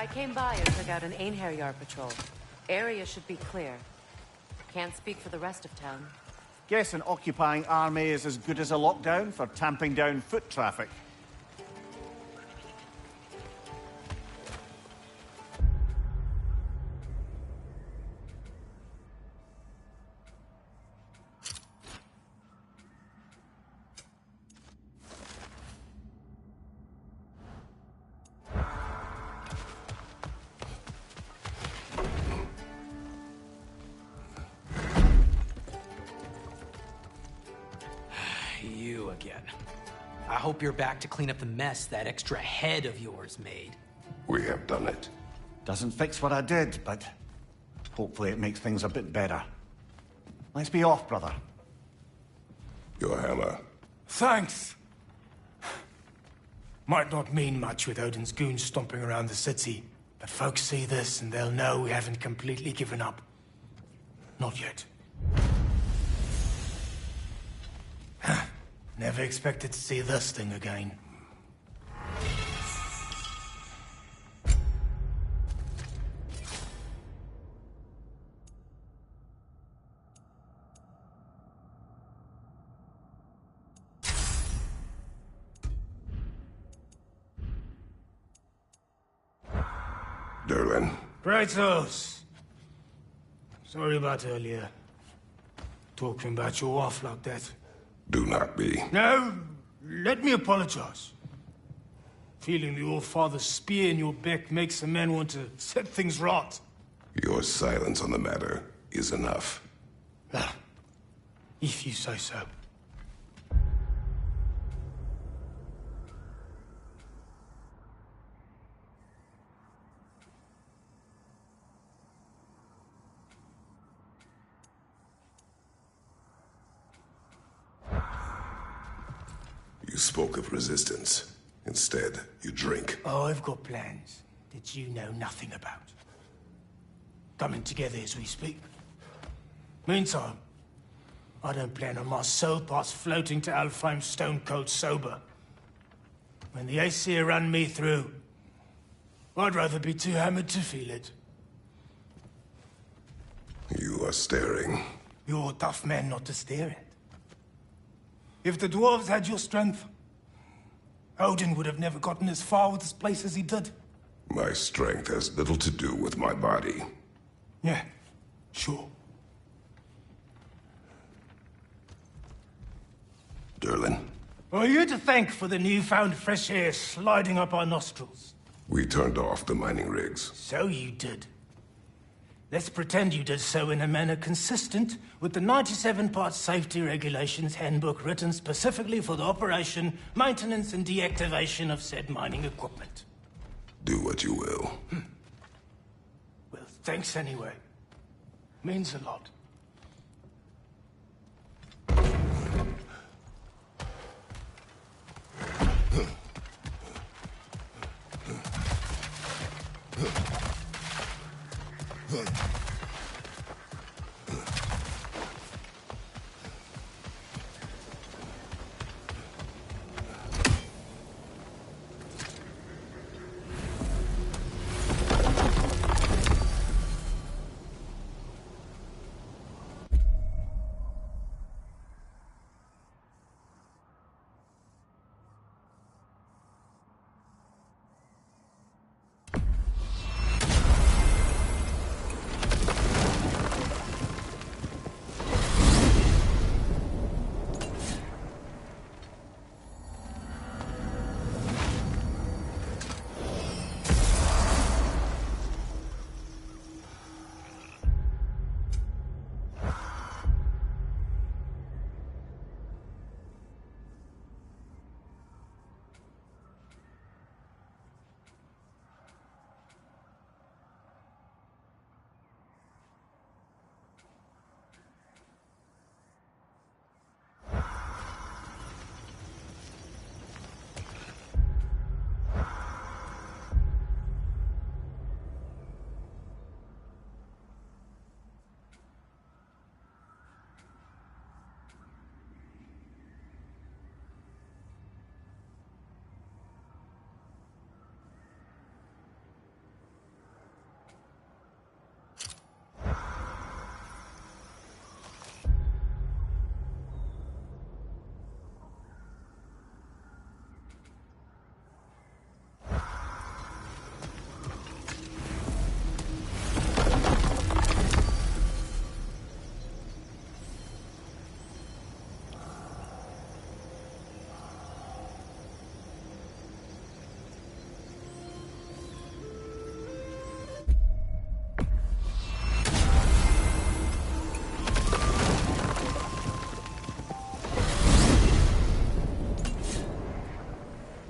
I came by and took out an Einherjar patrol. Area should be clear. Can't speak for the rest of town. Guess an occupying army is as good as a lockdown for tamping down foot traffic. You again. I hope you're back to clean up the mess that extra head of yours made. We have done it. Doesn't fix what I did, but hopefully it makes things a bit better. Let's be off, brother. Your hammer. Thanks. Might not mean much with Odin's goons stomping around the city, but folks see this and they'll know we haven't completely given up. Not yet. Never expected to see this thing again. Derlin. Kratos! Sorry about earlier. Talking about your wife like that. Do not be. No, let me apologize. Feeling the All-Father's spear in your back makes a man want to set things right. Your silence on the matter is enough. Ah, if you say so. You spoke of resistance. Instead, you drink. Oh, I've got plans that you know nothing about. Coming together as we speak. Meantime, I don't plan on my soul pass floating to Alfheim stone cold sober. When the Aesir run me through, I'd rather be too hammered to feel it. You are staring. You're a tough man not to stare at. If the dwarves had your strength, Odin would have never gotten as far with this place as he did. My strength has little to do with my body. Yeah, sure. Derlin, Are you to thank for the newfound fresh air sliding up our nostrils? we turned off the mining rigs. So you did. Let's pretend you did so in a manner consistent with the 97-part safety regulations handbook written specifically for the operation, maintenance, and deactivation of said mining equipment. Do what you will. Well, thanks anyway. Means a lot.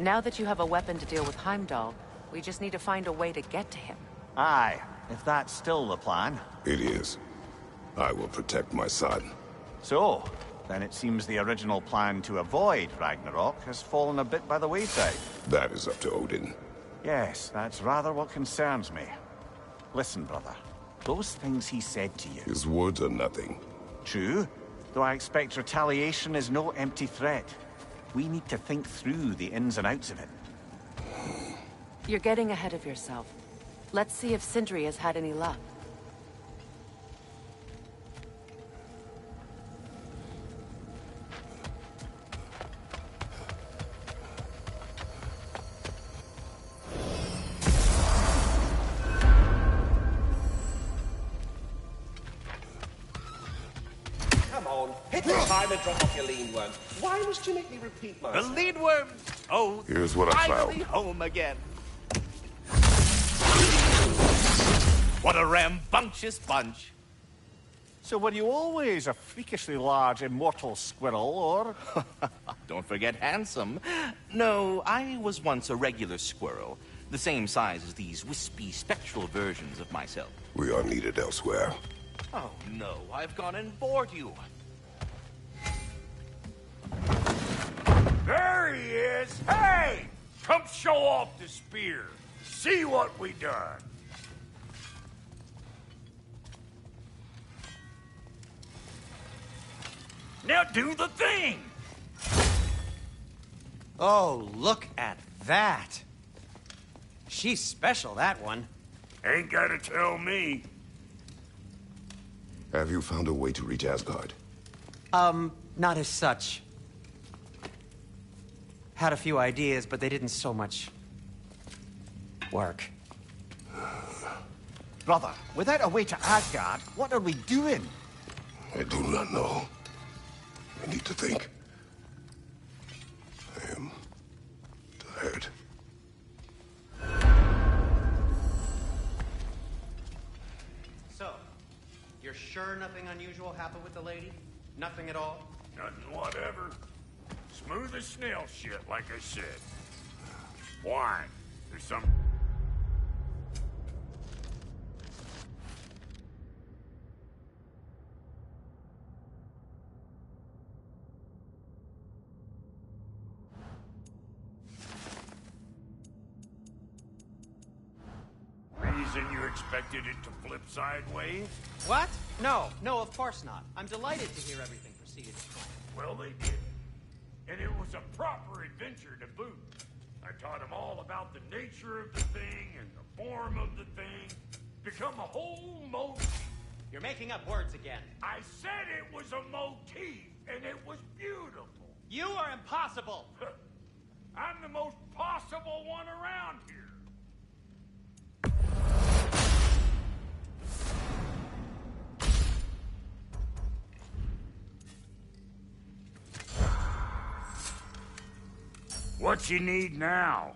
Now that you have a weapon to deal with Heimdall, we just need to find a way to get to him. Aye, if that's still the plan. It is. I will protect my son. So, then it seems the original plan to avoid Ragnarok has fallen a bit by the wayside. That is up to Odin. Yes, that's rather what concerns me. Listen, brother. Those things he said to you... His words are nothing. True, though I expect retaliation is no empty threat. We need to think through the ins and outs of it. You're getting ahead of yourself. Let's see if Sindri has had any luck. Come on, hit the time and drop off your lean worm. Why must you make me repeat The myself? lead worm! Oh, Here's what I finally found. home again. What a rambunctious bunch. So were you always a freakishly large immortal squirrel, or...? Don't forget handsome. No, I was once a regular squirrel, the same size as these wispy, spectral versions of myself. We are needed elsewhere. Oh no, I've gone and bored you. There he is! Hey! Come show off the spear. See what we done. Now do the thing! Oh, look at that. She's special, that one. Ain't gotta tell me. Have you found a way to reach Asgard? Not as such. Had a few ideas, but they didn't so much work. Brother, without a way to Asgard, what are we doing? I do not know. I need to think. I am tired. So, you're sure nothing unusual happened with the lady? Nothing at all? Nothing whatever. Smooth as snail shit, like I said. Why? There's some... Reason you expected it to flip sideways? What? No, of course not. I'm delighted to hear everything proceeded as planned. Well, they did. And it was a proper adventure to boot. I taught them all about the nature of the thing and the form of the thing. Become a whole motif. You're making up words again. I said it was a motif, and it was beautiful. You are impossible! I'm the most possible one around here. What you need now?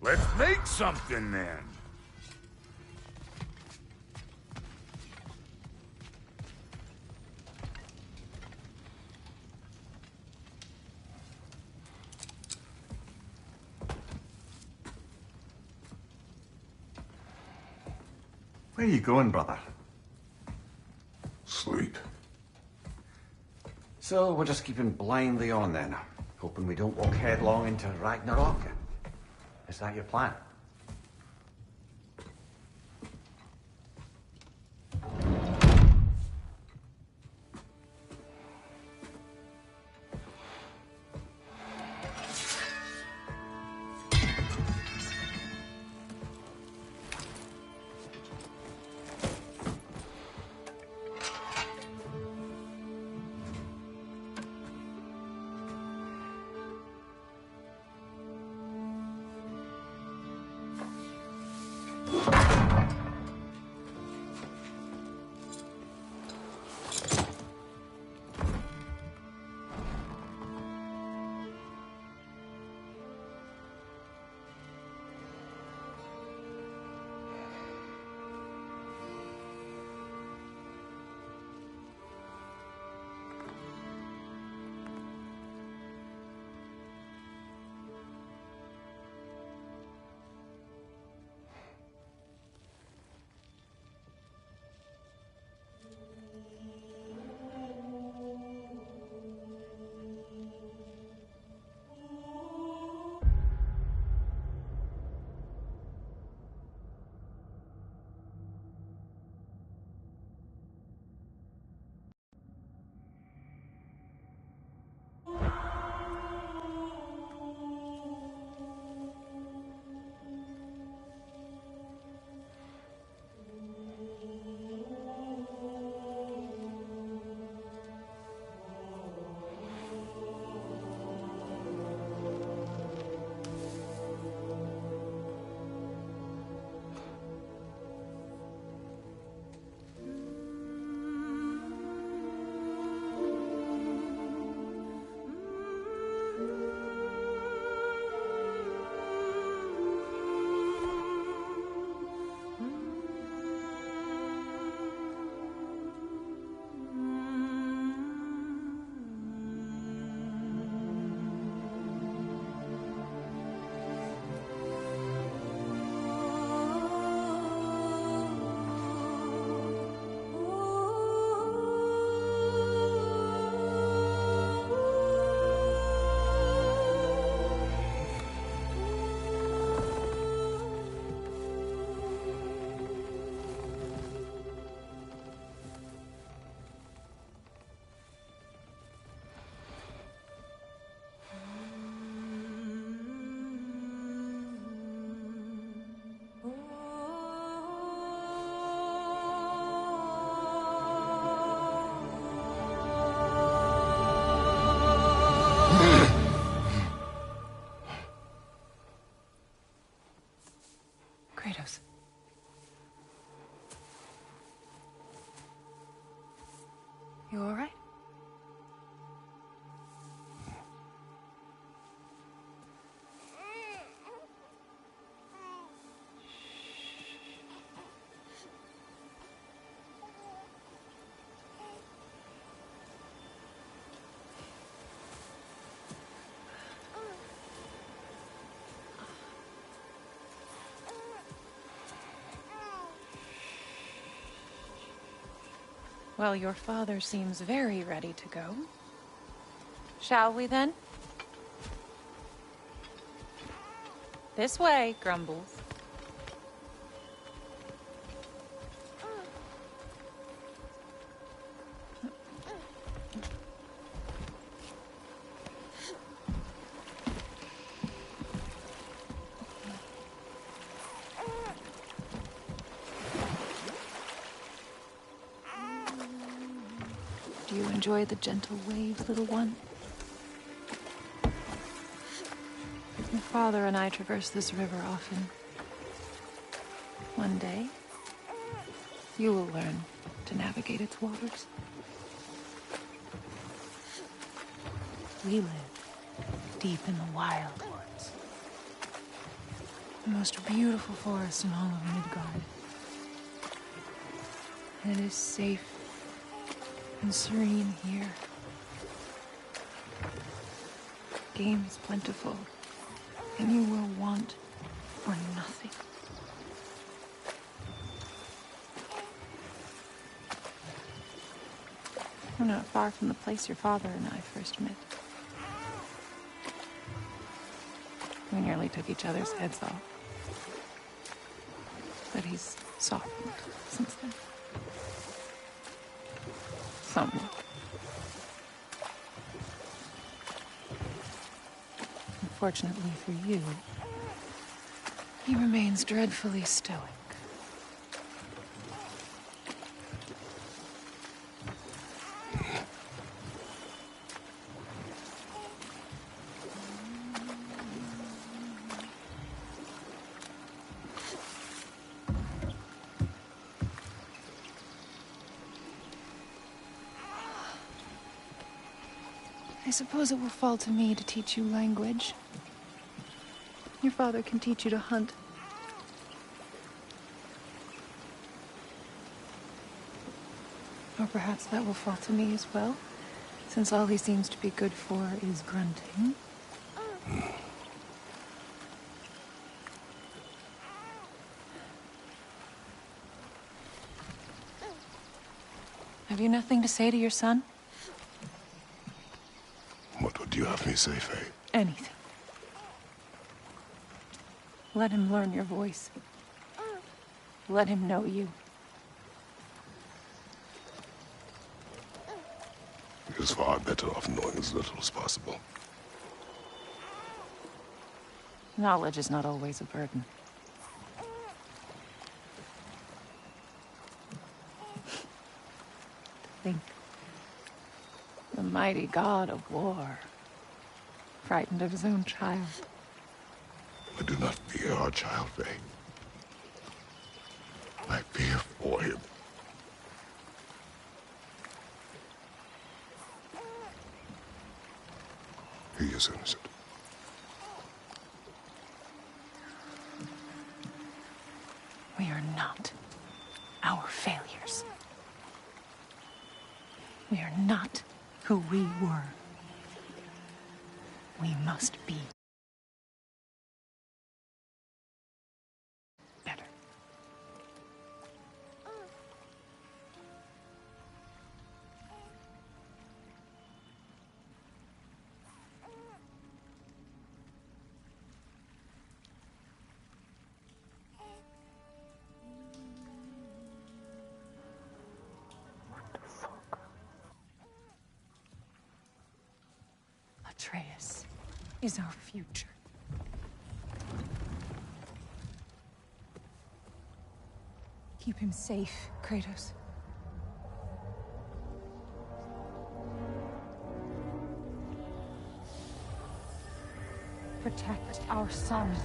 Let's make something then. Where are you going, brother? Sleep. So we're just keeping blindly on then, hoping we don't walk headlong into Ragnarok. Is that your plan? Kratos. You all right? Well, your father seems very ready to go. Shall we then? This way, Grumbles. Do you enjoy the gentle waves, little one? Your father and I traverse this river often. One day, you will learn to navigate its waters. We live deep in the wild woods. The most beautiful forest in all of Midgard. And it is safe and serene here. Game is plentiful, and you will want for nothing. We're not far from the place your father and I first met. We nearly took each other's heads off. But he's softened since then. Somewhat. Unfortunately for you, he remains dreadfully stoic. suppose it will fall to me to teach you language. Your father can teach you to hunt. Or perhaps that will fall to me as well, since all he seems to be good for is grunting. Have you nothing to say to your son? What would you have me say, Faye? Anything. Let him learn your voice. Let him know you. He is far better off knowing as little as possible. Knowledge is not always a burden. Think. The mighty god of war, frightened of his own child. I do not fear our child, Faye. I fear for him. He is innocent. We are not our failures. We are not who we were. We must be better. Atreus is our future. Keep him safe, Kratos. Protect our son.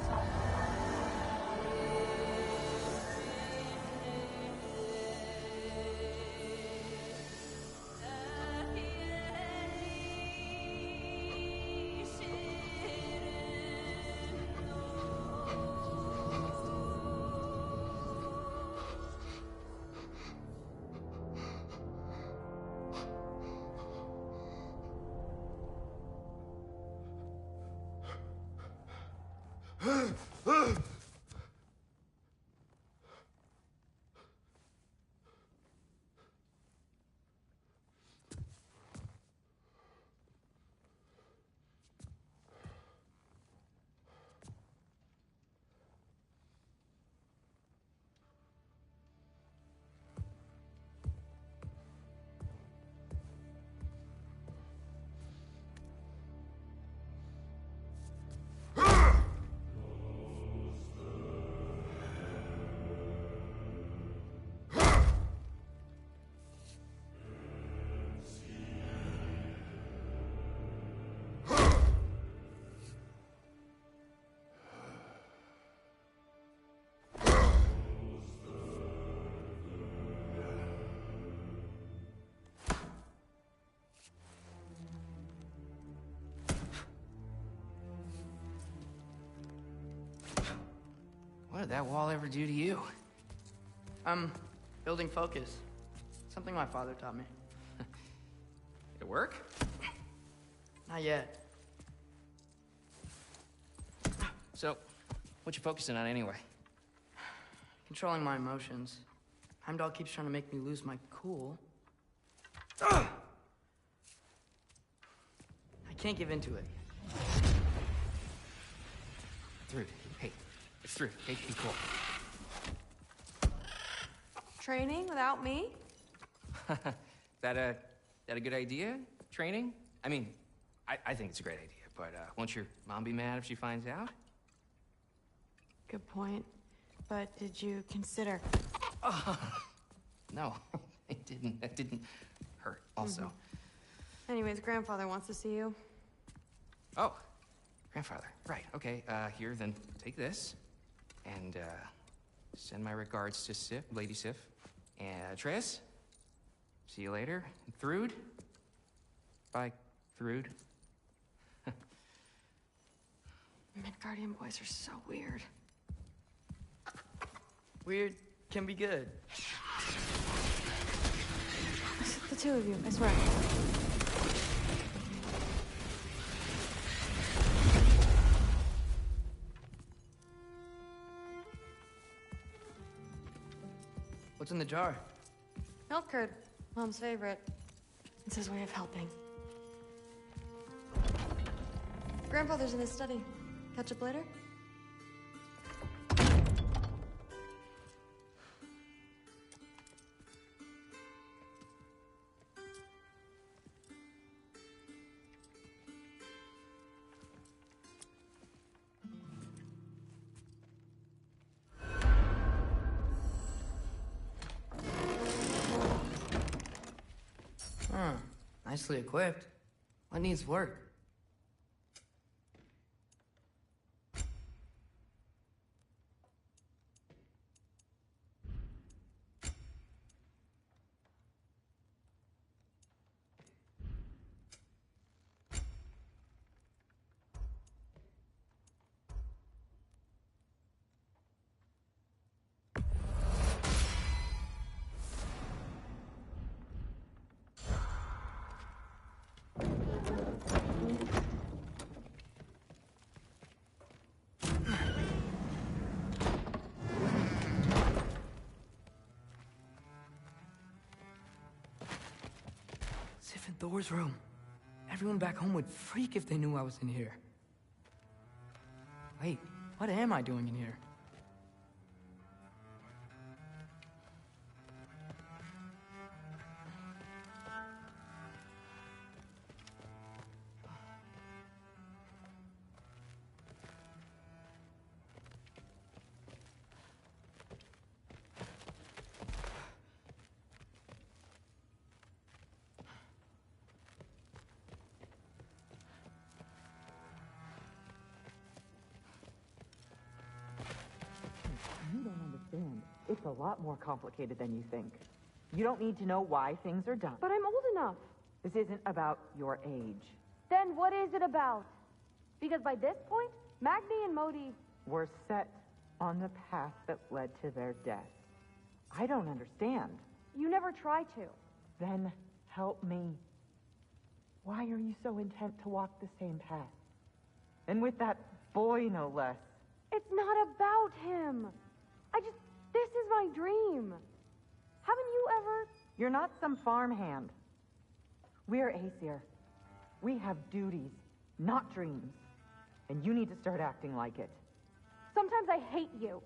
What did that wall ever do to you? Building focus. Something my father taught me. It work? Not yet. So, what you focusing on anyway? Controlling my emotions. Heimdall keeps trying to make me lose my cool. I can't give into it. Thrud, hey, it's Thrud. Hey, be cool. Training without me? That a good idea? Training? I mean, I think it's a great idea, but won't your mom be mad if she finds out? Good point. But did you consider... No, it didn't. That didn't hurt, also. Anyways, grandfather wants to see you. Oh, grandfather. Right, okay. Here, then take this. And, send my regards to Sif, Lady Sif. And Atreus, see you later. Thrud? Bye, Thrud. Midgardian boys are so weird. Weird can be good. The two of you, I swear. What's in the jar? Milk curd, Mom's favorite. It's his way of helping. Grandfather's in his study. Catch up later? Huh. Nicely equipped. What needs work? Sif and Thor's room. Everyone back home would freak if they knew I was in here. Wait, what am I doing in here? You don't understand. It's a lot more complicated than you think. You don't need to know why things are done. But I'm old enough. This isn't about your age. Then what is it about? Because by this point, Magni and Modi... We're set on the path that led to their death. I don't understand. You never try to. Then help me. Why are you so intent to walk the same path? And with that boy, no less. It's not about him. This is my dream. Haven't you ever... You're not some farmhand. We're Aesir. We have duties, not dreams. And you need to start acting like it. Sometimes I hate you.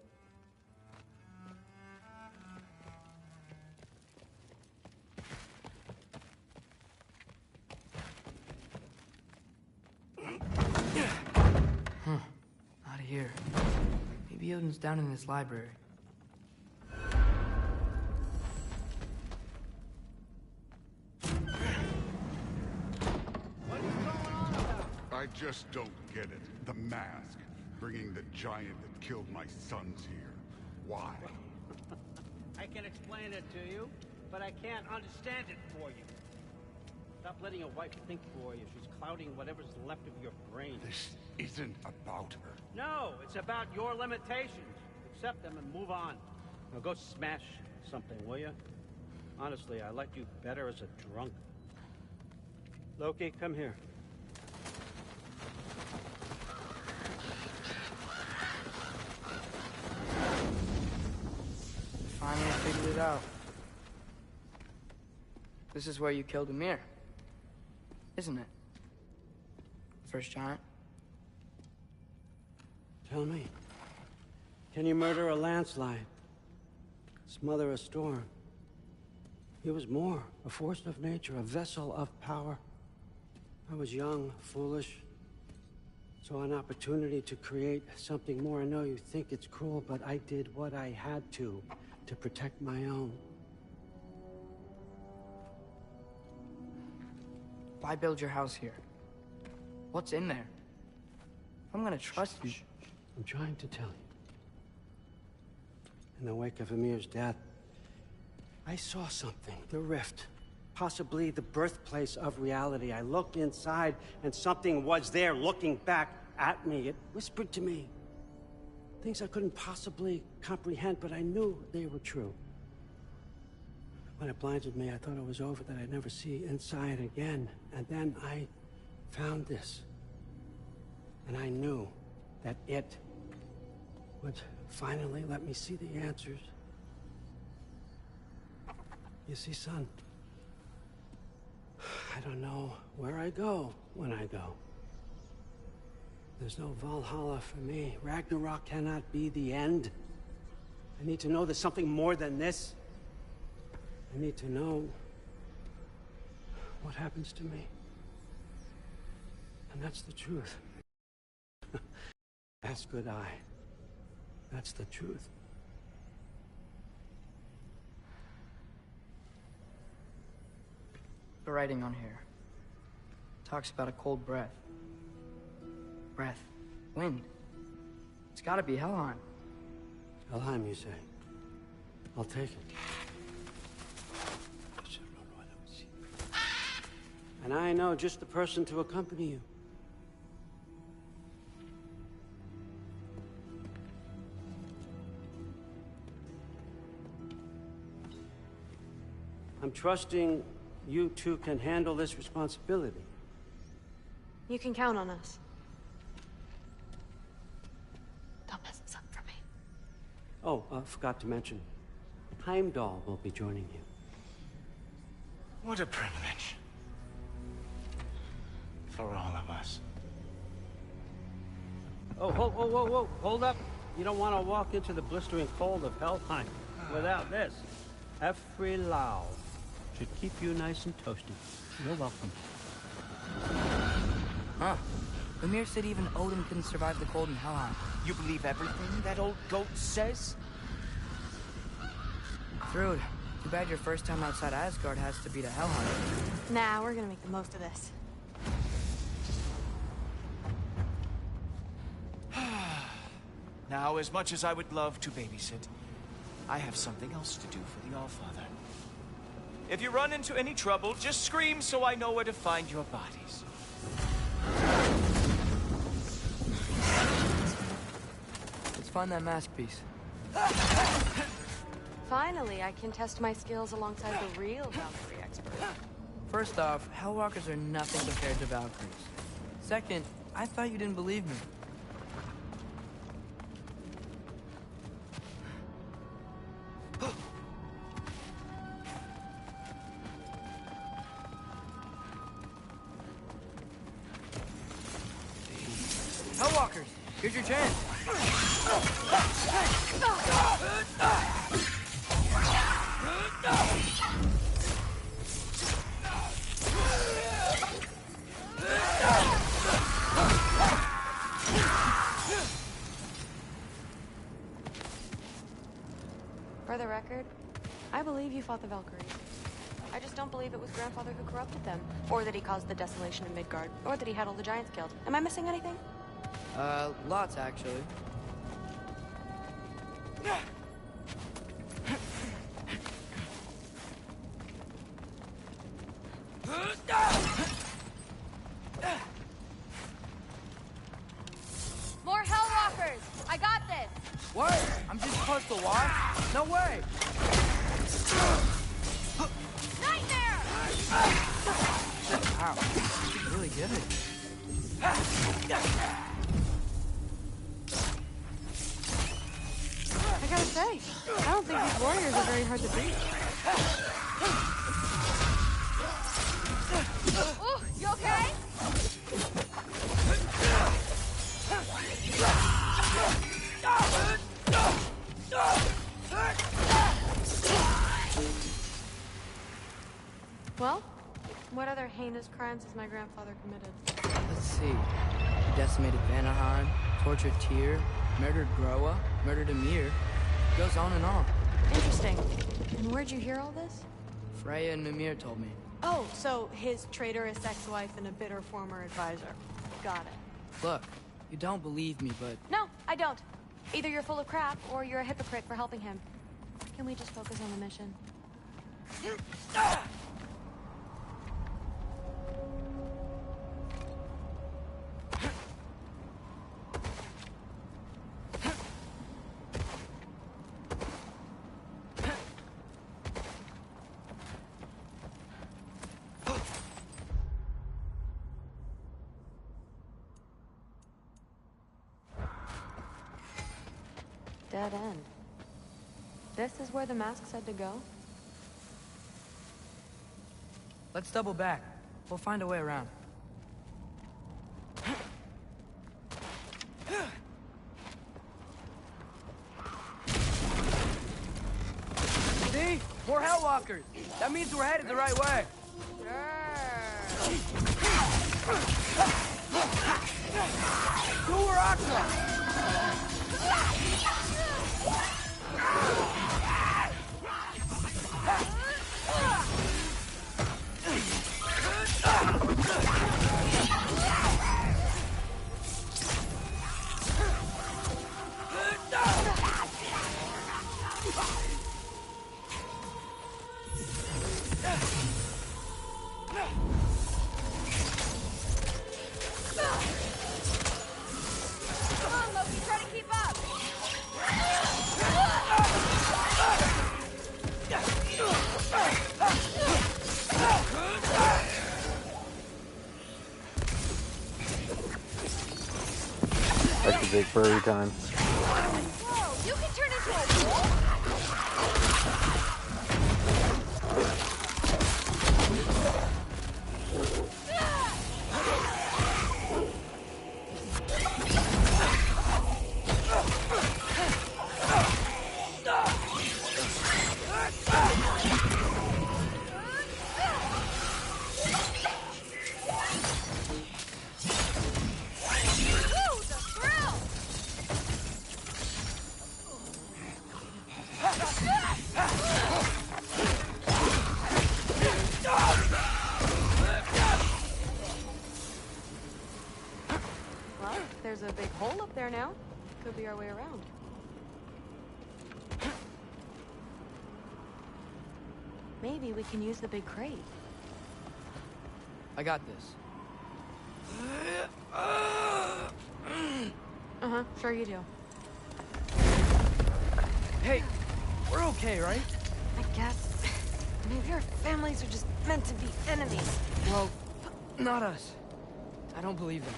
Huh. Out of here. Maybe Odin's down in this library. I just don't get it. The mask. Bringing the giant that killed my sons here. Why? I can explain it to you, but I can't understand it for you. Stop letting your wife think for you. She's clouding whatever's left of your brain. This isn't about her. No, it's about your limitations. Accept them and move on. Now go smash something, will you? Honestly, I liked you better as a drunk. Loki, come here. Finally figured it out. This is where you killed Emir. Isn't it? First giant. Tell me, can you murder a landslide? Smother a storm? He was more, a force of nature, a vessel of power. I was young, foolish, saw an opportunity to create something more. I know you think it's cruel, but I did what I had to protect my own. Why build your house here? What's in there? I'm gonna trust you. I'm trying to tell you. In the wake of Emir's death, I saw something. The rift. Possibly the birthplace of reality. I looked inside, and something was there looking back at me. It whispered to me. Things I couldn't possibly comprehend, but I knew they were true. When it blinded me, I thought it was over, that I'd never see inside again. And then I found this. And I knew that it would finally let me see the answers. You see, son, I don't know where I go when I go. There's no Valhalla for me. Ragnarok cannot be the end. I need to know there's something more than this. I need to know what happens to me. And that's the truth. That's good eye. That's the truth. The writing on here talks about a cold breath. Breath. Wind. It's gotta be Helheim. Helheim, you say? I'll take it. And I know just the person to accompany you. I'm trusting you two can handle this responsibility. You can count on us. Don't mess this up for me. Oh, forgot to mention. Heimdall will be joining you. What a privilege. For all of us. Oh, whoa, hold up. You don't want to walk into the blistering cold of Helheim without this. Every Lau should keep you nice and toasty. You're welcome. Huh. Ymir said even Odin couldn't survive the cold in Helheim. You believe everything that old goat says? Thrud, too bad your first time outside Asgard has to be to Helheim. Nah, we're gonna make the most of this. Now, as much as I would love to babysit, I have something else to do for the Allfather. If you run into any trouble, just scream so I know where to find your bodies. Let's find that mask piece. Finally, I can test my skills alongside the real Valkyrie expert. First off, Hellwalkers are nothing compared to Valkyries. Second, I thought you didn't believe me. Hellwalkers, here's your chance. For the record, I believe you fought the Valkyries. I just don't believe it was Grandfather who corrupted them, or that he caused the desolation in Midgard, or that he had all the giants killed. Am I missing anything? Lots, actually. More Hellwalkers! I got this! What? I'm just supposed to walk? No way! Nightmare! Wow, she's really good. I gotta say, I don't think these warriors are very hard to beat. Ooh, you okay? Well, what other heinous crimes has my grandfather committed? Let's see. He decimated Vanaheim, tortured Tyr, murdered Groa, murdered Ymir. Goes on and on. Interesting. And where'd you hear all this? Freya and Mimir told me. Oh, so his traitorous ex-wife and a bitter former advisor. Got it. Look, you don't believe me, but... No, I don't. Either you're full of crap, or you're a hypocrite for helping him. Can we just focus on the mission? dead end. This is where the mask said to go? Let's double back. We'll find a way around. See? More Hellwalkers! That means we're headed the right way! GOWR Aqua! That's a big furry time. Whoa, you can turn into a wolf? Well, there's a big hole up there now. Could be our way around. Maybe we can use the big crate. I got this. Uh-huh, sure you do. Hey, we're okay, right? I guess. Maybe our families are just meant to be enemies. Well, not us. I don't believe that.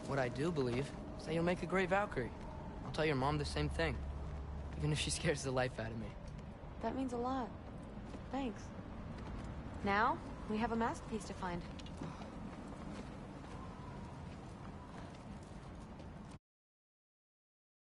What I do believe is that you'll make a great Valkyrie. I'll tell your mom the same thing, even if she scares the life out of me. That means a lot. Thanks. Now, we have a masterpiece to find.